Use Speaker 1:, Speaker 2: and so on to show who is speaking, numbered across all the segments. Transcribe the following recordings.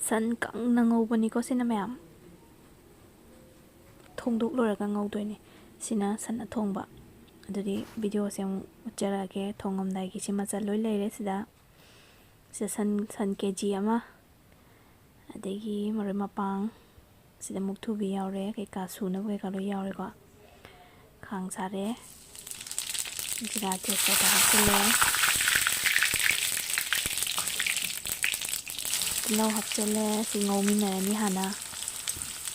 Speaker 1: ꯁꯟ ꯀꯪꯅ ꯉꯧꯕꯅꯤꯀꯣ ꯁꯤꯅ ꯃꯌꯥꯝ ꯊꯣꯡꯗꯣꯛ ꯂꯣꯏꯔꯒ ꯉꯧꯗꯣꯏꯅꯦ ꯁꯤꯅ ꯁꯟ ꯑꯊꯣꯡꯕ ꯑꯗꯨꯗꯤ ꯚꯤꯗꯤꯑꯣꯁꯦ ꯑꯃꯨꯛ ꯎꯠꯆꯔꯛꯑꯒꯦ ꯊꯣꯡꯉꯝꯗꯥꯏꯒꯤ ꯁꯤ ꯃꯆꯜ ꯂꯣꯏ ꯂꯩꯔꯦ ꯁꯤꯗ ꯁꯟ ꯀꯦꯖꯤ ꯑꯃ ꯑꯗꯒꯤ ꯃꯔꯣꯏ ꯃꯄꯥꯡ ꯁꯤꯗ ꯃꯨꯛꯊꯨꯕꯤ ꯌꯥꯎꯔꯦ ꯀꯩꯀꯥ ꯁꯨꯅꯕ ꯀꯩꯀꯥ ꯂꯣꯏ ꯌꯥꯎꯔꯦꯀꯣ ꯈꯥꯡ ꯁꯥꯔꯦ ꯖꯤꯔꯥ ꯇꯦꯖꯄꯇꯥ ꯍꯥꯞꯆꯤꯜꯂꯦ ꯇꯤꯜꯍꯧ ꯍꯥꯞꯆꯤꯜꯂꯦ ꯁꯤ ꯉꯧꯃꯤꯟꯅꯔꯅꯤ ꯍꯥꯟꯅ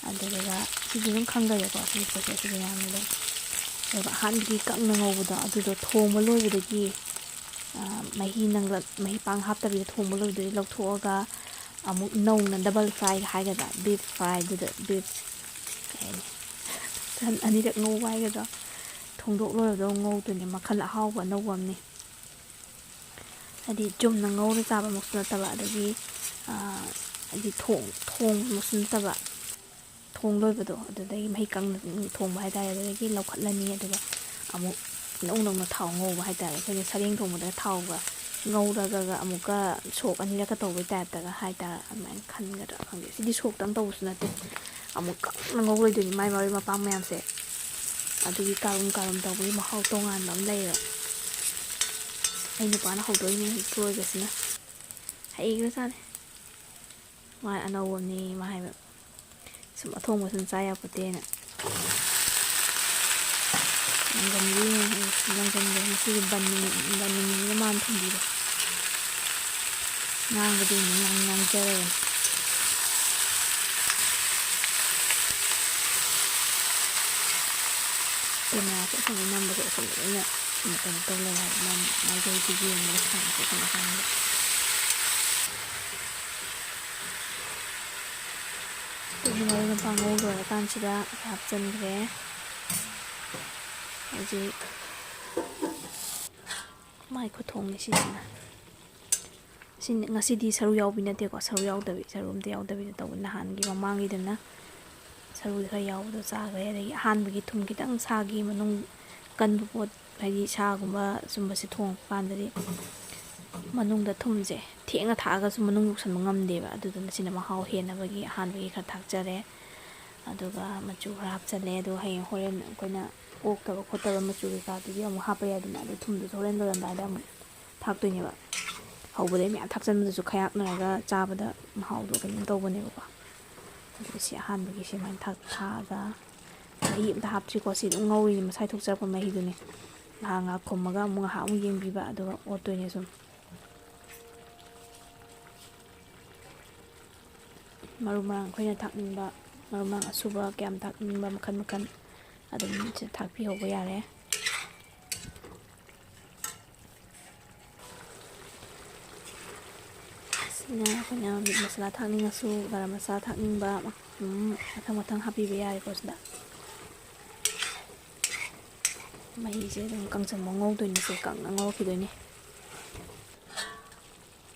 Speaker 1: ꯑꯗꯨꯗꯨꯒ ꯁꯤꯗꯤ ꯑꯗꯨꯝ ꯈꯪꯗꯔꯦꯀꯣ ꯁꯤꯒꯤ ꯄ꯭ꯔꯣꯁꯦꯁꯁꯤꯗ ꯌꯥꯝꯅ ꯑꯗꯨꯝ ꯑꯗꯨꯒ ꯑꯍꯥꯟꯕꯒꯤ ꯀꯪꯅ ꯉꯧꯕꯗꯣ ꯑꯗꯨꯗꯣ ꯊꯣꯡꯕ ꯂꯣꯏꯕꯗꯒꯤ ꯃꯍꯤ ꯄꯥꯡ ꯍꯥꯞꯇꯕꯤꯗ ꯊꯣꯡꯕ ꯂꯣꯏꯕꯗꯒꯤ ꯂꯧꯊꯣꯛꯑꯒ ꯑꯃꯨꯛ ꯅꯧꯅ ꯗꯕꯜ ꯐ꯭ꯔꯥꯏ ꯍꯥꯏꯒꯗ꯭ꯔꯥ ꯕꯤꯐ ꯐ꯭ꯔꯥꯏꯗꯨꯗ ꯕꯤꯐ ꯀꯩ ꯍꯥꯏꯅꯤ ꯁꯟ ꯑꯅꯤꯔꯛ ꯉꯧꯕ ꯍꯥꯏꯒꯗ꯭ꯔꯥ ꯊꯣꯡꯗꯣꯛ ꯂꯣꯏꯔꯒ ꯉꯧꯗꯣꯏꯅꯦ ꯃꯈꯜ ꯑꯍꯥꯎꯕ ꯑꯅꯧꯕ ꯑꯃꯅꯤ ꯍꯥꯏꯗꯤ ꯆꯨꯝꯅ ꯉꯧꯔ ꯆꯥꯕꯃꯛꯁꯨ ꯅꯠꯇꯕ ꯑꯗꯒꯤ ꯍꯥꯏꯗꯤ ꯊꯣꯡꯕꯃꯛꯁꯨ ꯅꯠꯇꯕ ꯊꯣꯡ ꯂꯣꯏꯕꯗꯣ ꯑꯗꯨꯗꯒꯤ ꯃꯍꯤ ꯀꯪꯅ ꯊꯣꯡꯕ ꯍꯥꯏꯇꯥꯔꯦ ꯑꯗꯨꯗꯒꯤ ꯂꯧꯈꯠꯂꯅꯤ ꯑꯗꯨꯒ ꯑꯃꯨꯛ ꯅꯧꯅ ꯊꯥꯎ ꯉꯧꯕ ꯍꯥꯏꯇꯥꯔꯦ ꯑꯩꯈꯣꯏꯅ ꯁꯔꯦꯡ ꯊꯣꯡꯕꯗ ꯊꯥꯎꯒ ꯉꯧꯔꯒ ꯑꯃꯨꯛꯀ ꯁꯣꯛ ꯑꯅꯤꯔꯛꯀ ꯇꯧꯕꯩ ꯇꯥꯏꯞꯇꯒ ꯍꯥꯏꯇꯥꯔꯦ ꯑꯗꯨꯃꯥꯏꯅ ꯈꯟꯒꯗ꯭ꯔꯥ ꯈꯪꯗꯦ ꯁꯤꯗꯤ ꯁꯣꯛꯇꯪ ꯇꯧꯕꯁꯨ ꯅꯠꯇꯦ ꯑꯃꯨꯛ ꯀꯪꯅ ꯉꯧꯔꯣꯏꯗꯣꯏꯅꯤ ꯃꯥꯏ ꯃꯔꯣꯏ ꯃꯄꯥꯡ ꯃꯌꯥꯝꯁꯦ ꯑꯗꯨꯒꯤ ꯀꯥꯔꯨꯝ ꯇꯧꯕꯒꯤ ꯃꯍꯥꯎ ꯇꯣꯉꯥꯟꯕ ꯑꯃ ꯂꯩꯔꯦ ꯑꯩ ꯅꯨꯄꯥꯅ ꯍꯧꯗꯣꯛꯏꯅꯦ ꯂꯣꯏꯕꯁꯤꯅ ꯍꯩꯈ꯭ꯔꯖꯥꯠꯅꯤ ꯃꯥ ꯑꯅꯧꯕꯅꯤ ꯃꯥ ꯍꯥꯏꯕ ꯁꯨꯝ ꯑꯊꯣꯡꯕ ꯁꯨꯝ ꯆꯥ ꯌꯥꯄꯣꯠꯇꯦꯅ ꯂꯪꯖꯟꯒꯦ ꯉꯁꯤꯒꯤ ꯕꯟꯅꯤꯡꯁꯤꯅ ꯃꯥꯅ ꯊꯣꯡꯕꯤꯔꯦ ꯉꯥꯡꯕꯗꯤ ꯉꯥꯡꯖꯔꯕꯅꯤ ꯀꯦꯃꯦꯔꯥꯁꯦ ꯑꯁꯣꯝꯗ ꯅꯝꯕꯁꯦ ꯑꯁꯣꯝꯗ ꯂꯣꯏꯅ ꯀꯩꯅꯣ ꯇꯧ ꯂꯩ ꯍꯥꯏꯕ ꯃꯥꯏꯀꯩꯁꯤ ꯌꯦꯡꯕꯗ ꯁꯥꯡꯕꯁꯦ ꯑꯁꯣꯝ ꯅꯥꯀꯟꯗ ꯑꯗꯒꯤ ꯃꯔꯣꯏ ꯃꯄꯥꯡ ꯉꯧ ꯂꯣꯏꯔꯀꯥꯟꯁꯤꯗ ꯍꯥꯞꯆꯤꯟꯈ꯭ꯔꯦ ꯍꯧꯖꯤꯛ ꯃꯥꯏ ꯈꯨꯊꯣꯡꯅꯤ ꯁꯤꯅ ꯉꯁꯤꯗꯤ ꯁꯔꯨ ꯌꯥꯎꯕꯤ ꯅꯠꯇꯦꯀꯣ ꯁꯔꯨ ꯑꯝꯇ ꯌꯥꯎꯗꯕꯤꯗ ꯇꯧꯕ ꯅꯍꯥꯟꯒꯤ ꯃꯃꯥꯡꯒꯤꯗꯅ ꯁꯔꯨ ꯈꯔ ꯌꯥꯎꯕꯗꯣ ꯆꯥꯈ꯭ꯔꯦ ꯑꯗꯒꯤ ꯑꯍꯥꯟꯕꯒꯤ ꯊꯨꯝ ꯈꯤꯇꯪ ꯁꯥꯒꯤ ꯃꯅꯨꯡ ꯀꯟꯕ ꯄꯣꯠ ꯍꯥꯏꯗꯤ ꯁꯥꯒꯨꯝꯕ ꯁꯨꯝꯕꯁꯦ ꯊꯣꯡꯉꯛꯄ ꯀꯥꯟꯗꯗꯤ ꯃꯅꯨꯡꯗ ꯊꯨꯝꯁꯦ ꯊꯦꯡꯅ ꯊꯥꯛꯑꯒꯁꯨ ꯃꯅꯨꯡ ꯌꯧꯁꯟꯕ ꯉꯝꯗꯦꯕ ꯑꯗꯨꯗꯨꯅ ꯁꯤꯅ ꯃꯍꯥꯎ ꯍꯦꯟꯅꯕꯒꯤ ꯑꯍꯥꯟꯕꯒꯤ ꯈꯔ ꯊꯥꯛꯆꯔꯦ ꯑꯗꯨꯒ ꯃꯆꯨ ꯈꯔ ꯍꯥꯞꯆꯜꯂꯦ ꯑꯗꯨꯒ ꯍꯌꯦꯡ ꯍꯣꯔꯦꯟ ꯑꯩꯈꯣꯏꯅ ꯑꯣꯛꯇꯕ ꯈꯣꯠꯇꯕ ꯃꯆꯨ ꯀꯩꯀꯥꯗꯨꯗꯤ ꯑꯃꯨꯛ ꯍꯥꯞꯄ ꯌꯥꯏꯗꯅ ꯑꯗꯨ ꯊꯨꯝꯗꯨꯁꯨ ꯍꯣꯔꯦꯟ ꯂꯣꯏꯔꯝꯗꯥꯏꯗ ꯑꯃꯨꯛ ꯊꯥꯛꯇꯣꯏꯅꯦꯕ ꯍꯧꯕꯗꯩ ꯃꯌꯥꯝ ꯊꯥꯛꯆꯟꯕꯗꯁꯨ ꯈꯌꯥꯛꯅꯔꯒ ꯆꯥꯕꯗ ꯃꯍꯥꯎꯗꯣ ꯀꯩꯅꯣꯝ ꯇꯧꯕꯅꯦꯕꯀꯣ ꯑꯗꯨꯒ ꯁꯤ ꯑꯍꯥꯟꯕꯒꯤ ꯁꯨꯃꯥꯏꯅ ꯊꯥꯛꯑꯒ ꯃꯍꯤ ꯑꯝꯇ ꯍꯥꯞꯇ꯭ꯔꯤꯀꯣ ꯁꯤ ꯑꯗꯨꯝ ꯉꯧꯔꯤꯅꯤ ꯃꯁꯥꯏ ꯊꯣꯛꯆꯔꯛꯄ ꯃꯍꯤꯗꯨꯅꯤ ꯉꯥꯏꯍꯥꯛ ꯈꯨꯝꯃꯒ ꯉꯥꯏꯍꯥꯛ ꯑꯃꯨꯛ ꯌꯦꯡꯕꯤꯕ ꯑꯗꯨꯒ ꯑꯣꯠꯇꯣꯏꯅꯦ ꯁꯨꯝ ꯃꯔꯨ ꯃꯔꯥꯡ ꯑꯩꯈꯣꯏꯅ ꯊꯥꯛꯅꯤꯡꯕ ꯃꯔꯨ ꯃꯔꯥꯡ ꯑꯁꯨꯕ ꯀꯌꯥꯝ ꯊꯥꯛꯅꯤꯡꯕ ꯃꯈꯜ ꯑꯗꯨꯝ ꯊꯥꯛꯄꯤꯍꯧꯕ ꯌꯥꯔꯦ ꯁꯤꯅ ꯑꯩꯈꯣꯏꯅ ꯃꯤꯠ ꯃꯁꯂꯥ ꯊꯥꯛꯅꯤꯡꯉꯁꯨ ꯒꯔꯝ ꯃꯁꯥꯂꯥ ꯊꯥꯛꯅꯤꯡꯕ ꯃꯊꯪ ꯍꯥꯞꯄꯤꯕ ꯌꯥꯔꯦꯀꯣ ꯁꯤꯗ ꯃꯍꯤꯁꯦ ꯑꯗꯨꯝ ꯀꯪꯁꯟꯕ ꯉꯧꯗꯣꯏꯅꯤꯁꯦ ꯀꯪꯅ ꯉꯧꯔꯛꯈꯤꯗꯣꯏꯅꯤ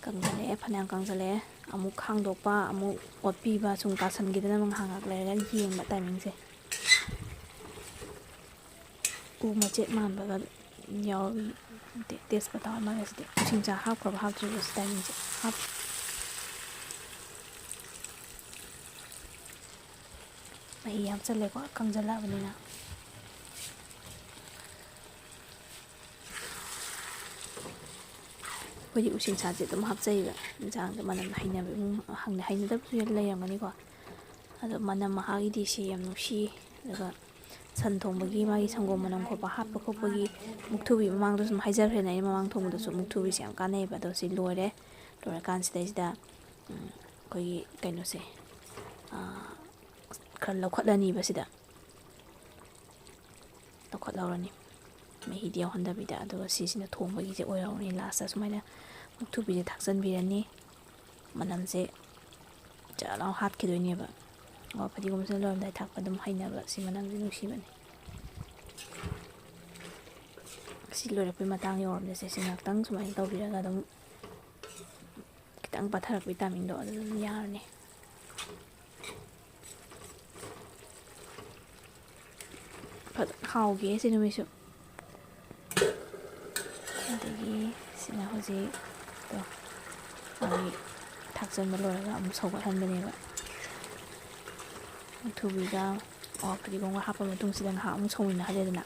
Speaker 1: ꯀꯪꯁꯤꯜꯂꯛꯑꯦ ꯐꯅꯌꯥꯝ ꯀꯪꯁꯤꯜꯂꯛꯑꯦ ꯑꯃꯨꯛ ꯈꯥꯡꯗꯣꯛꯄ ꯑꯃꯨꯛ ꯑꯣꯠꯄꯤꯕ ꯁꯨꯝ ꯀꯥꯁꯟꯈꯤꯗꯅ ꯉꯥꯏꯍꯥꯛ ꯂꯩꯔꯒ ꯌꯦꯡꯕ ꯇꯥꯏꯃꯤꯡꯁꯦ ꯎ ꯃꯆꯦꯠ ꯃꯥꯟꯕꯒ ꯌꯥꯎꯔꯤ ꯇꯦꯖꯄꯇꯥ ꯑꯃꯒ ꯁꯤꯗꯤ ꯎꯁꯤꯡꯁꯥ ꯍꯥꯞꯈ꯭ꯔꯕ ꯍꯥꯞꯇ꯭ꯔꯤꯕ ꯁꯤ ꯇꯥꯏꯃꯤꯡꯁꯦ ꯃꯍꯤ ꯍꯥꯞꯆꯜꯂꯦꯀꯣ ꯀꯪꯁꯤꯜꯂꯛꯑꯕꯅꯤꯅ ꯑꯩꯈꯣꯏꯗꯤ ꯎꯁꯤꯡꯁꯥꯁꯦ ꯑꯗꯨꯝ ꯍꯥꯞꯆꯩꯕ ꯌꯦꯟꯁꯥꯡꯗ ꯃꯅꯝ ꯍꯩꯅꯗꯕꯁꯨ ꯂꯩꯔꯝꯒꯅꯤꯀꯣ ꯑꯗꯣ ꯃꯅꯝ ꯃꯍꯥꯒꯤꯗꯤ ꯁꯤ ꯌꯥꯝ ꯅꯨꯡꯁꯤ ꯑꯗꯨꯒ ꯁꯟ ꯊꯣꯡꯕꯒꯤ ꯃꯥꯒꯤ ꯁꯪꯒꯣꯝ ꯃꯅꯝ ꯈꯣꯠꯄ ꯍꯥꯠꯄ ꯈꯣꯠꯄꯒꯤ ꯃꯨꯛꯊꯨꯕꯤ ꯃꯃꯥꯡꯗ ꯁꯨꯝ ꯍꯥꯏꯖꯈ꯭ꯔꯦꯅ ꯑꯩ ꯃꯃꯥꯡ ꯊꯣꯡꯕꯗꯁꯨ ꯃꯨꯛꯊꯨꯕꯤꯁꯦ ꯌꯥꯝ ꯀꯥꯟꯅꯩꯑꯕ ꯑꯗꯣ ꯁꯤ ꯂꯣꯏꯔꯀꯥꯟꯁꯤꯗꯩꯁꯤꯗ ꯑꯩꯈꯣꯏꯒꯤ ꯀꯩꯅꯣꯁꯦ ꯈꯔ ꯂꯧꯈꯠꯂꯅꯤꯕ ꯁꯤꯗ ꯂꯧꯈꯠꯍꯧꯔꯅꯤ ꯃꯍꯤꯗꯤ ꯌꯥꯎꯍꯟꯗꯕꯤꯗ ꯑꯗꯨꯒ ꯁꯤꯁꯤꯅ ꯊꯣꯡꯕꯒꯤꯁꯦ ꯑꯣꯏꯍꯧꯔꯅꯤ ꯂꯥꯁꯇ ꯁꯨꯃꯥꯏꯅ ꯃꯨꯛꯊꯨꯕꯤꯁꯦ ꯊꯥꯛꯆꯟꯕꯤꯔꯅꯤ ꯃꯅꯝꯁꯦ ꯆꯥꯛ ꯂꯥꯎ ꯍꯥꯠꯈꯤꯗꯣꯏꯅꯦꯕ ꯐꯗꯤꯒꯣꯝꯁꯤꯅ ꯂꯣꯏꯔꯝꯗꯥꯏ ꯊꯥꯛꯄ ꯑꯗꯨꯝ ꯍꯩꯅꯕ ꯁꯤ ꯃꯅꯝꯁꯦ ꯅꯨꯡꯁꯤꯕꯅꯤ ꯁꯤ ꯂꯣꯏꯔꯛꯄꯩ ꯃꯇꯥꯡ ꯌꯧꯔꯕꯅꯦ ꯁꯤ ꯉꯥꯛꯇꯪ ꯁꯨꯃꯥꯏꯅ ꯇꯧꯕꯤꯔꯒ ꯑꯗꯨꯝ ꯈꯤꯇꯪ ꯄꯥꯊꯔꯛꯄꯩ ꯇꯥꯏꯃꯤꯡꯗꯣ ꯑꯗꯨ ꯑꯗꯨꯝ ꯌꯥꯔꯅꯤ ꯐꯖꯅ ꯍꯥꯎꯈꯤ ꯁꯤ ꯅꯨꯃꯤꯠꯁꯨ ꯑꯗꯒꯤ ꯁꯤꯅ ꯍꯧꯖꯤꯛ ꯃꯥꯒꯤ ꯊꯥꯛꯆꯟꯕ ꯂꯣꯏꯔꯒ ꯑꯃꯨꯛ ꯁꯧꯒꯠꯍꯟꯕꯅꯦꯕ ꯃꯨꯛꯊ꯭ꯔꯨꯕꯤꯒ ꯐꯗꯤꯒꯣꯝꯒ ꯍꯥꯞꯄ ꯃꯇꯨꯡꯁꯤꯗ ꯉꯥꯏꯍꯥꯛ ꯑꯃꯨꯛ ꯁꯧꯃꯤꯟꯅꯍꯜꯂꯦꯗꯅ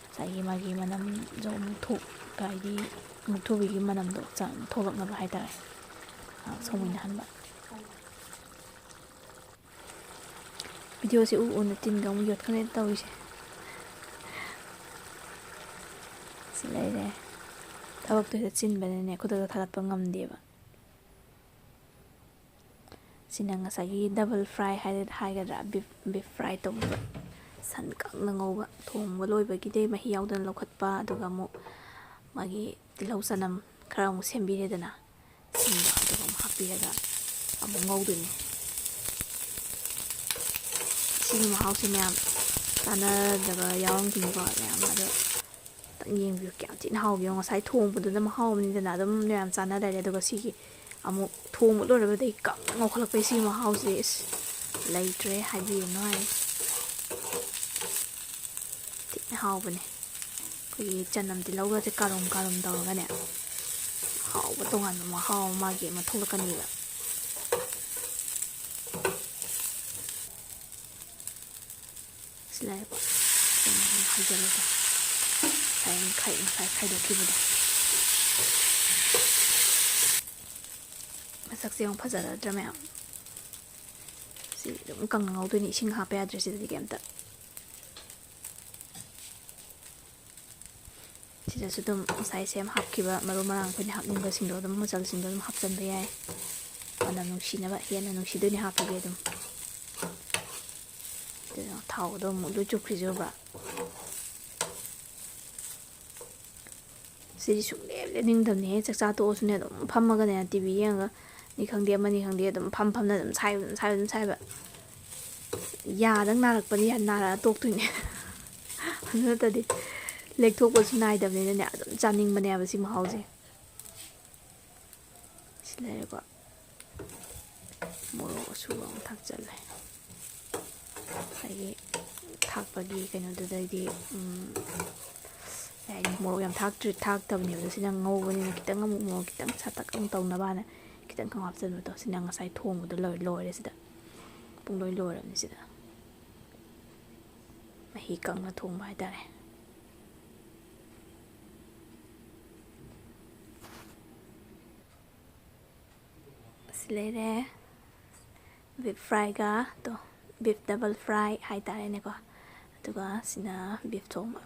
Speaker 1: ꯉꯁꯥꯏꯒꯤ ꯃꯥꯒꯤ ꯃꯅꯝꯁꯨ ꯑꯃꯨꯛ ꯍꯥꯏꯗꯤ ꯃꯨꯛꯊ꯭ꯔꯨꯕꯤꯒꯤ ꯃꯅꯝꯗꯣ ꯊꯣꯛꯂꯛꯅꯕ ꯍꯥꯏꯇꯥꯔꯦ ꯁꯧꯃꯤꯟꯅꯍꯟꯕ ꯚꯤꯗꯤꯑꯣꯁꯤ ꯎꯅ ꯇꯤꯟꯒ ꯑꯃꯨꯛ ꯌꯣꯠꯈꯠꯂꯦ ꯇꯧꯔꯤꯁꯦ ꯁꯤ ꯂꯩꯔꯦ ꯊꯕꯛꯇꯨ ꯍꯦꯛꯇ ꯆꯤꯟꯕꯅꯤꯅꯦ ꯈꯨꯗꯛꯇ ꯊꯥꯒꯠꯄ ꯉꯝꯗꯦꯕ ꯁꯤꯅ ꯉꯁꯥꯏꯒꯤ ꯗꯕꯜ ꯐ꯭ꯔꯥꯏ ꯍꯥꯏꯒꯗ꯭ꯔꯥ ꯕꯤꯐ ꯐ꯭ꯔꯥꯏ ꯇꯧꯕ ꯁꯟ ꯀꯪꯅ ꯉꯧꯕ ꯊꯣꯡꯕ ꯂꯣꯏꯕꯒꯤꯗꯤ ꯃꯍꯤ ꯌꯥꯎꯗꯅ ꯂꯧꯈꯠꯄ ꯑꯗꯨꯒ ꯑꯃꯨꯛ ꯃꯥꯒꯤ ꯇꯤꯜꯍꯧ ꯆꯅꯝ ꯈꯔ ꯑꯃꯨꯛ ꯁꯦꯝꯕꯤꯔꯦꯗꯅ ꯁꯤꯡꯗꯣ ꯑꯗꯨꯒ ꯑꯃꯨꯛ ꯍꯥꯞꯄꯤꯔꯒ ꯑꯃꯨꯛ ꯉꯧꯗꯣꯏꯅꯤ ꯁꯤꯒꯤ ꯃꯍꯥꯎꯁꯤ ꯃꯌꯥꯝ ꯆꯥꯟꯅꯗꯕ ꯌꯥꯎꯔꯝꯈꯤꯅꯤꯀꯣ ꯃꯌꯥꯝ ꯑꯗꯣ ꯈꯤꯇꯪ ꯌꯦꯡꯕꯤꯌꯨ ꯀꯌꯥꯝ ꯊꯤꯅ ꯍꯥꯎꯒꯦ ꯉꯁꯥꯏ ꯊꯣꯡꯕꯗꯨꯅ ꯃꯍꯥꯎ ꯑꯃꯅꯤꯗꯅ ꯑꯗꯨꯝ ꯃꯌꯥꯝ ꯆꯥꯟꯅ ꯂꯩꯔꯦ ꯑꯗꯨꯒ ꯁꯤꯒꯤ ꯑꯃꯨꯛ ꯊꯣꯡꯕ ꯂꯣꯏꯔꯕꯗꯒꯤ ꯀꯪꯅ ꯉꯧꯈꯠꯂꯛꯄꯒꯤ ꯁꯤꯒꯤ ꯃꯍꯥꯎꯁꯦ ꯂꯩꯇ꯭ꯔꯦ ꯍꯥꯏꯕꯤꯔꯅꯨ ꯍꯥꯏ ꯊꯤꯅ ꯍꯥꯎꯕꯅꯦ ꯑꯩꯈꯣꯏꯒꯤ ꯆꯅꯝ ꯇꯤꯜꯍꯧꯒꯁꯦ ꯀꯥꯔꯨꯝ ꯀꯥꯔꯨꯝ ꯇꯧꯔꯒꯅꯦ ꯍꯥꯎꯕ ꯇꯣꯉꯥꯟꯕ ꯃꯍꯥꯎ ꯃꯥꯒꯤ ꯑꯃ ꯊꯣꯛꯂꯛꯀꯅꯤꯕ ꯁꯤ ꯂꯩꯔꯦꯀꯣ ꯍꯩꯖꯤꯜꯂꯒ ꯉꯁꯥꯏ ꯈꯥꯏꯗꯣꯛꯈꯤꯕꯗꯣ ꯃꯁꯛꯁꯦ ꯌꯥꯝ ꯐꯖꯔꯗ꯭ꯔꯥ ꯃꯌꯥꯝ ꯁꯤ ꯑꯗꯨꯝ ꯀꯪꯅ ꯉꯧꯗꯣꯏꯅꯤ ꯏꯁꯤꯡ ꯍꯥꯞꯄ ꯌꯥꯗ꯭ꯔꯦ ꯁꯤꯗꯗꯤ ꯀꯩꯝꯇ ꯁꯤꯗꯁꯨ ꯑꯗꯨꯝ ꯉꯁꯥꯏ ꯁꯦꯝ ꯍꯥꯞꯈꯤꯕ ꯃꯔꯨ ꯃꯔꯥꯡ ꯑꯩꯈꯣꯏꯅ ꯍꯥꯞꯅꯤꯡꯕꯁꯤꯡꯗꯣ ꯑꯗꯨꯝ ꯃꯆꯜꯁꯤꯡꯗꯣ ꯑꯗꯨꯝ ꯍꯥꯞꯆꯤꯟꯕ ꯌꯥꯏ ꯃꯅꯝ ꯅꯨꯡꯁꯤꯅꯕ ꯍꯦꯟꯅ ꯅꯨꯡꯁꯤꯗꯣꯏꯅꯤ ꯍꯥꯞꯄꯤꯒꯦ ꯑꯗꯨꯝ ꯊꯥꯎꯗꯣ ꯑꯃꯨꯛ ꯂꯣꯏ ꯆꯨꯞꯈ꯭ꯔꯤꯁꯦ ꯁꯤꯗꯤ ꯁꯨꯡꯂꯦꯞ ꯂꯦꯞꯅꯤꯡꯗꯕꯅꯦꯍꯦ ꯆꯥꯛꯆꯥ ꯇꯣꯛꯑꯁꯨꯅꯦ ꯑꯗꯨꯝ ꯐꯝꯃꯒꯅꯦ ꯇꯤꯚꯤ ꯌꯦꯡꯉꯒ ꯅꯤ ꯈꯪꯗꯦ ꯑꯃꯅꯤ ꯈꯪꯗꯦ ꯑꯗꯨꯝ ꯐꯝꯅ ꯑꯗꯨꯝ ꯁꯥꯏꯕ ꯌꯥꯗꯪ ꯅꯥꯔꯛꯄꯗꯤ ꯅꯥꯔꯛꯑ ꯇꯣꯛꯇꯣꯏꯅꯦ ꯑꯗꯨ ꯅꯠꯇꯗꯤ ꯂꯦꯛꯊꯣꯛꯄꯁꯨ ꯅꯥꯏꯗꯕꯅꯤꯅꯅꯦ ꯑꯗꯨꯝ ꯆꯥꯅꯤꯡꯕꯅꯦꯕ ꯁꯤ ꯃꯍꯥꯎꯁꯦ ꯁꯤ ꯂꯩꯔꯦꯀꯣ ꯃꯣꯔꯣꯛ ꯑꯁꯨꯕ ꯑꯃꯨꯛ ꯊꯥꯛꯆꯜꯂꯦ ꯉꯁꯥꯏꯒꯤ ꯊꯥꯛꯄꯒꯤ ꯀꯩꯅꯣꯗꯨꯗꯩꯗꯤ ꯃꯣꯔꯣꯛ ꯌꯥꯝ ꯊꯥꯛꯇꯕꯅꯦꯕ ꯁꯤꯅ ꯉꯧꯕꯅꯤꯅ ꯈꯤꯇꯪ ꯑꯃꯨꯛ ꯃꯣꯔꯣꯛ ꯈꯤꯇꯪ ꯁꯥꯇꯛ ꯑꯃꯨꯛ ꯇꯧꯅꯕꯅ ꯈꯤꯇꯪ ꯍꯥꯞꯆꯤꯟꯕꯗꯣ ꯁꯤꯅ ꯉꯁꯥꯏ ꯊꯣꯡꯕꯗꯣ ꯂꯣꯏꯔꯦ ꯁꯤꯗ ꯄꯨꯡꯂꯣꯏ ꯂꯣꯏꯔꯕꯅꯤ ꯁꯤꯗ ꯃꯍꯤ ꯀꯪꯅ ꯊꯣꯡꯕ ꯍꯥꯏꯇꯥꯔꯦ ꯑꯁꯤ ꯂꯩꯔꯦ ꯕꯤꯐ ꯐ꯭ꯔꯥꯏꯒ ꯕꯤꯐ ꯗꯕꯜ ꯐ꯭ꯔꯥꯏ ꯍꯥꯏꯇꯥꯔꯦꯅꯦꯀꯣ ꯑꯗꯨꯒ ꯁꯤꯅ ꯕꯤꯐ ꯊꯣꯡꯕ